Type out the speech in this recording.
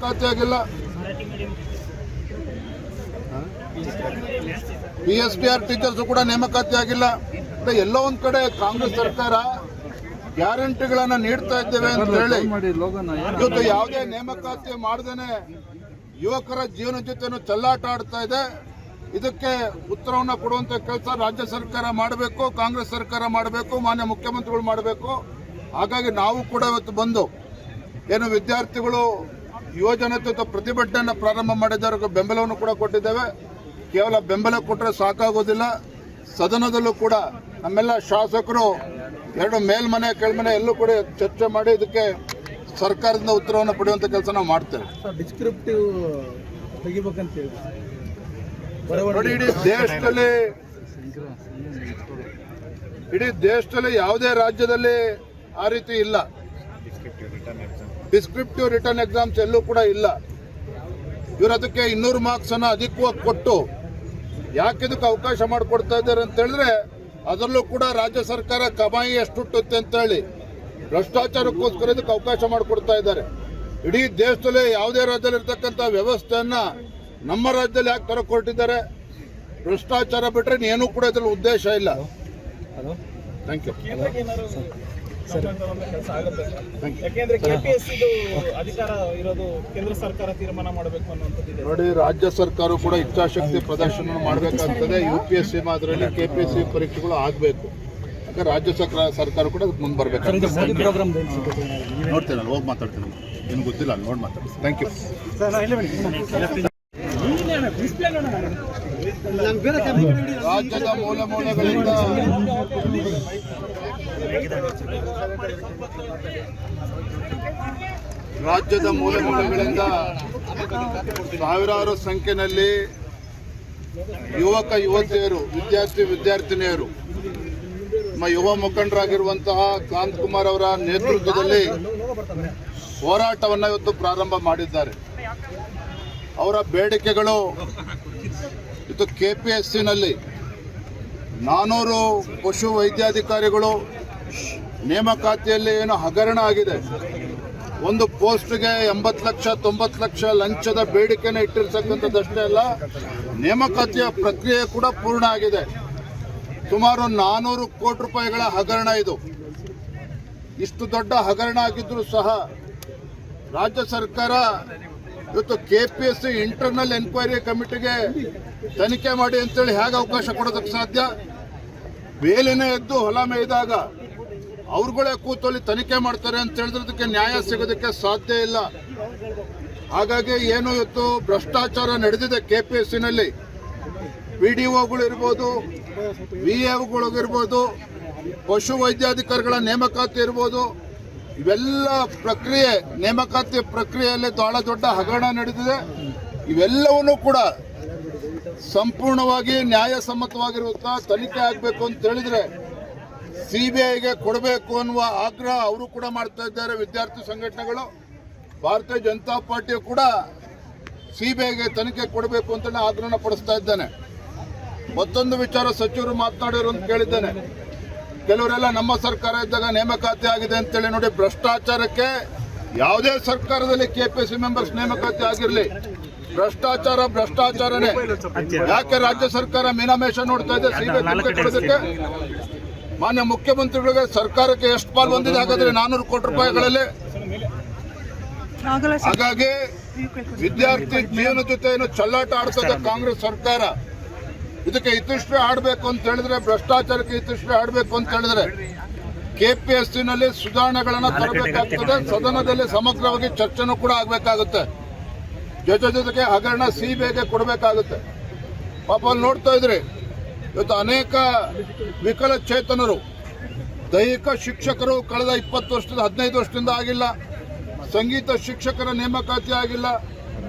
ನೇಮಕಾತಿ ಆಗಿಲ್ಲ. PSPR teachers ಕೂಡ ನೇಮಕಾತಿ ಆಗಿಲ್ಲ. ಎಲ್ಲೋ ಒಂದ್ ಕಡೆ ಕಾಂಗ್ರೆಸ್ ಸರ್ಕಾರ ಗ್ಯಾರಂಟಿಗಳನ್ನ ನೀಡ್ತಾ ಇದ್ದೇವೆ ಅಂತ ಹೇಳಿ ಇವತ್ತು ಯಾವುದೇ ನೇಮಕಾತಿ ಮಾಡದೇನೆ ಯುವಕರ ಜೀವನ ಜೊತೆ ಚೆಲ್ಲಾಟ ಆಡ್ತಾ ಇದೆ. ಇದಕ್ಕೆ ಉತ್ತರವನ್ನು ಕೊಡುವಂತ ಕೆಲಸ ರಾಜ್ಯ ಸರ್ಕಾರ ಮಾಡಬೇಕು, ಕಾಂಗ್ರೆಸ್ ಸರ್ಕಾರ ಮಾಡಬೇಕು, ಮಾನ್ಯ ಮುಖ್ಯಮಂತ್ರಿಗಳು ಮಾಡಬೇಕು. ಹಾಗಾಗಿ ನಾವು ಕೂಡ ಇವತ್ತು ಬಂದು ಏನು ವಿದ್ಯಾರ್ಥಿಗಳು ಯುವಜನ ಪ್ರತಿಭಟನೆಯನ್ನು ಪ್ರಾರಂಭ ಮಾಡಿದವರಿಗೆ ಬೆಂಬಲವನ್ನು ಕೂಡ ಕೊಟ್ಟಿದ್ದೇವೆ. ಕೇವಲ ಬೆಂಬಲ ಕೊಟ್ಟರೆ ಸಾಕಾಗೋದಿಲ್ಲ. ಸದನದಲ್ಲೂ ಕೂಡ ನಮ್ಮೆಲ್ಲ ಶಾಸಕರು ಎರಡು ಮೇಲ್ಮನೆ ಕೆಳಮನೆ ಎಲ್ಲೂ ಕೂಡ ಚರ್ಚೆ ಮಾಡಿ ಇದಕ್ಕೆ ಸರ್ಕಾರದಿಂದ ಉತ್ತರವನ್ನು ಪಡೆಯುವಂತ ಕೆಲಸ ನಾವು ಮಾಡ್ತೇವೆ. ಇಡೀ ದೇಶದಲ್ಲಿ ಯಾವುದೇ ರಾಜ್ಯದಲ್ಲಿ ಆ ರೀತಿ ಇಲ್ಲ. ಡಿಸ್ಕ್ರಿಪ್ಟಿವ್ ರಿಟರ್ನ್ ಎಕ್ಸಾಮ್ಸ್ ಎಲ್ಲೂ ಕೂಡ ಇಲ್ಲ. ಇವರು ಅದಕ್ಕೆ 200 ಮಾರ್ಕ್ಸ್ ಅನ್ನು ಅಧಿಕವಾಗಿ ಕೊಟ್ಟು ಯಾಕೆ ಇದಕ್ಕೆ ಅವಕಾಶ ಮಾಡಿಕೊಡ್ತಾ ಇದ್ದಾರೆ ಅಂತ ಹೇಳಿದ್ರೆ ಅದರಲ್ಲೂ ಕೂಡ ರಾಜ್ಯ ಸರ್ಕಾರ ಕಮಾಯಿ ಎಷ್ಟುಟ್ಟುತ್ತೆ ಅಂತ ಹೇಳಿ ಭ್ರಷ್ಟಾಚಾರಕ್ಕೋಸ್ಕರ ಇದಕ್ಕೆ ಅವಕಾಶ ಮಾಡಿಕೊಡ್ತಾ ಇದ್ದಾರೆ. ಇಡೀ ದೇಶದಲ್ಲಿ ಯಾವುದೇ ರಾಜ್ಯದಲ್ಲಿ ಇರ್ತಕ್ಕಂಥ ವ್ಯವಸ್ಥೆಯನ್ನ ನಮ್ಮ ರಾಜ್ಯದಲ್ಲಿ ಯಾಕೆ ತರಕೊಟ್ಟಿದ್ದಾರೆ? ಭ್ರಷ್ಟಾಚಾರ ಬಿಟ್ಟರೆ ಏನೂ ಕೂಡ ಇದರಲ್ಲಿ ಉದ್ದೇಶ ಇಲ್ಲ. Thank you. ನೋಡಿ, ರಾಜ್ಯ ಸರ್ಕಾರ ಕೂಡ ಇಚ್ಛಾಶಕ್ತಿ ಪ್ರದರ್ಶನ ಮಾಡಬೇಕಾಗ್ತದೆ. UPSC ಮಾದರಿಯಲ್ಲಿ KPSC ಪರೀಕ್ಷೆಗಳು ಆಗಬೇಕು. ಯಾಕಂದ್ರೆ ರಾಜ್ಯ ಸರ್ಕಾರ ಕೂಡ ಅದಕ್ಕೆ ಮುಂದೆ ಬರಬೇಕು. ನೋಡ್ತೇನೆ, ಹೋಗಿ ಮಾತಾಡ್ತೇನೆ. ಏನು ಗೊತ್ತಿಲ್ಲ, ನೋಡಿ ಮಾತಾಡ್ತೀನಿ. Thank you. ರಾಜ್ಯದ ಮೂಲಗಳಿಂದ ಸಾವಿರಾರು ಸಂಖ್ಯೆಯಲ್ಲಿ ಯುವಕ ಯುವತಿಯರು, ವಿದ್ಯಾರ್ಥಿನಿಯರು ನಮ್ಮ ಯುವ ಮುಖಂಡರಾಗಿರುವಂತಹ ಕಾಂತಕುಮಾರ್ ಅವರ ನೇತೃತ್ವದಲ್ಲಿ ಹೋರಾಟವನ್ನು ಇವತ್ತು ಪ್ರಾರಂಭ ಮಾಡಿದ್ದಾರೆ. ಅವರ ಬೇಡಿಕೆಗಳು ಇದು KPSCನಲ್ಲಿ 400 ಪಶು ವೈದ್ಯಾಧಿಕಾರಿಗಳು ನೇಮಕಾತಿಯಲ್ಲಿ ಏನು ಹಗರಣ ಆಗಿದೆ. ಒಂದು ಪೋಸ್ಟ್ಗೆ 80 ಲಕ್ಷ 90 ಲಕ್ಷ ಲಂಚದ ಬೇಡಿಕೆನ ಇಟ್ಟಿರ್ತಕ್ಕಂಥದ್ದಷ್ಟೇ ಅಲ್ಲ, ನೇಮಕಾತಿಯ ಪ್ರಕ್ರಿಯೆ ಕೂಡ ಪೂರ್ಣ ಆಗಿದೆ. ಸುಮಾರು 400 ಕೋಟಿ ರೂಪಾಯಿಗಳ ಹಗರಣ ಇದು. ಇಷ್ಟು ದೊಡ್ಡ ಹಗರಣ ಆಗಿದ್ರೂ ಸಹ ರಾಜ್ಯ ಸರ್ಕಾರ ಇವತ್ತು KPSC ಇಂಟರ್ನಲ್ ಎನ್ಕ್ವೈರಿ ಕಮಿಟಿಗೆ ತನಿಖೆ ಮಾಡಿ ಅಂತೇಳಿ ಹೇಗೆ ಅವಕಾಶ ಕೊಡೋದಕ್ಕೆ ಸಾಧ್ಯ? ಬೇಲಿನೇ ಎದ್ದು ಹೊಲ ಮೇಯ್ದಾಗ ಅವ್ರುಗಳೇ ಕೂತಲ್ಲಿ ತನಿಖೆ ಮಾಡ್ತಾರೆ ಅಂತ ಹೇಳಿದ್ರದಕ್ಕೆ ನ್ಯಾಯ ಸಿಗೋದಕ್ಕೆ ಸಾಧ್ಯ ಇಲ್ಲ. ಹಾಗಾಗಿ ಏನು ಇವತ್ತು ಭ್ರಷ್ಟಾಚಾರ ನಡೆದಿದೆ KPSCನಲ್ಲಿ, PDOಗಳು ಇರ್ಬೋದು, VAಗಳಿರ್ಬೋದು, ಪಶು ವೈದ್ಯಾಧಿಕಾರಿಗಳ ನೇಮಕಾತಿ ಇರ್ಬೋದು, ಇವೆಲ್ಲ ಪ್ರಕ್ರಿಯೆ, ನೇಮಕಾತಿ ಪ್ರಕ್ರಿಯೆಯಲ್ಲಿ ಬಹಳ ದೊಡ್ಡ ಹಗರಣ ನಡೆದಿದೆ. ಇವೆಲ್ಲವನ್ನೂ ಕೂಡ ಸಂಪೂರ್ಣವಾಗಿ ನ್ಯಾಯಸಮ್ಮತವಾಗಿರುವಂತಹ ತನಿಖೆ ಆಗಬೇಕು ಅಂತ ಹೇಳಿದ್ರೆ CBIಗೆ ಕೊಡಬೇಕು ಅನ್ನುವ ಆಗ್ರಹ ಅವರು ಕೂಡ ಮಾಡ್ತಾ ಇದ್ದಾರೆ. ವಿದ್ಯಾರ್ಥಿ ಸಂಘಟನೆಗಳು, ಭಾರತೀಯ ಜನತಾ ಪಾರ್ಟಿಯು ಕೂಡ CBIಗೆ ತನಿಖೆ ಕೊಡಬೇಕು ಅಂತ ಆಗ್ರಹ ಪಡಿಸ್ತಾ ಇದ್ದಾನೆ. ಮತ್ತೊಂದು ವಿಚಾರ ಸಚಿವರು ಮಾತನಾಡಿರು ಅಂತ ಕೇಳಿದ್ದೇನೆ. ಕೆಲವರೆಲ್ಲ ನಮ್ಮ ಸರ್ಕಾರ ಇದ್ದಾಗ ನೇಮಕಾತಿ ಆಗಿದೆ ಅಂತೇಳಿ ನೋಡಿ, ಭ್ರಷ್ಟಾಚಾರಕ್ಕೆ ಯಾವುದೇ ಸರ್ಕಾರದಲ್ಲಿ KPSC ಮೆಂಬರ್ಸ್ ನೇಮಕಾತಿ ಆಗಿರಲಿ, ಭ್ರಷ್ಟಾಚಾರನೇ. ಯಾಕೆ ರಾಜ್ಯ ಸರ್ಕಾರ ಮೀನಾಮೇಷ ನೋಡ್ತಾ ಇದೆ CBI ತನಿಖೆ ಕೊಡೋದಕ್ಕೆ? ಮಾನ್ಯ ಮುಖ್ಯಮಂತ್ರಿಗಳಿಗೆ ಸರ್ಕಾರಕ್ಕೆ ಎಷ್ಟು ಪಾಲು ಬಂದಿದೆ ಹಾಗಾದ್ರೆ 400 ಕೋಟಿ ರೂಪಾಯಿಗಳಲ್ಲಿ? ಹಾಗಾಗಿ ವಿದ್ಯಾರ್ಥಿ ಜೀವನ ಜೊತೆ ಏನು ಚೆಲ್ಲಾಟ ಆಡ್ತದೆ ಕಾಂಗ್ರೆಸ್ ಸರ್ಕಾರ, ಇದಕ್ಕೆ ಇತಿಶ್ರೀ ಆಡಬೇಕು ಅಂತ ಹೇಳಿದ್ರೆ, ಭ್ರಷ್ಟಾಚಾರಕ್ಕೆ ಇತಿಶ್ರೀ ಆಡಬೇಕು ಅಂತ ಹೇಳಿದ್ರೆ KPSCನಲ್ಲಿ ಸುಧಾರಣೆಗಳನ್ನು ತರಬೇಕಾಗ್ತದೆ. ಸದನದಲ್ಲಿ ಸಮಗ್ರವಾಗಿ ಚರ್ಚೆನೂ ಕೂಡ ಆಗಬೇಕಾಗುತ್ತೆ. ಜೊತೆಗೆ ಹಗರಣ CBIಗೆ ಕೊಡಬೇಕಾಗುತ್ತೆ. ಪಾಪ ಅಲ್ಲಿ ನೋಡ್ತಾ ಇದ್ರಿ, ಇವತ್ತು ಅನೇಕ ವಿಕಲಚೇತನರು, ದೈಹಿಕ ಶಿಕ್ಷಕರು ಕಳೆದ 20 ವರ್ಷದಿಂದ 15 ವರ್ಷದಿಂದ ಆಗಿಲ್ಲ, ಸಂಗೀತ ಶಿಕ್ಷಕರ ನೇಮಕಾತಿ ಆಗಿಲ್ಲ,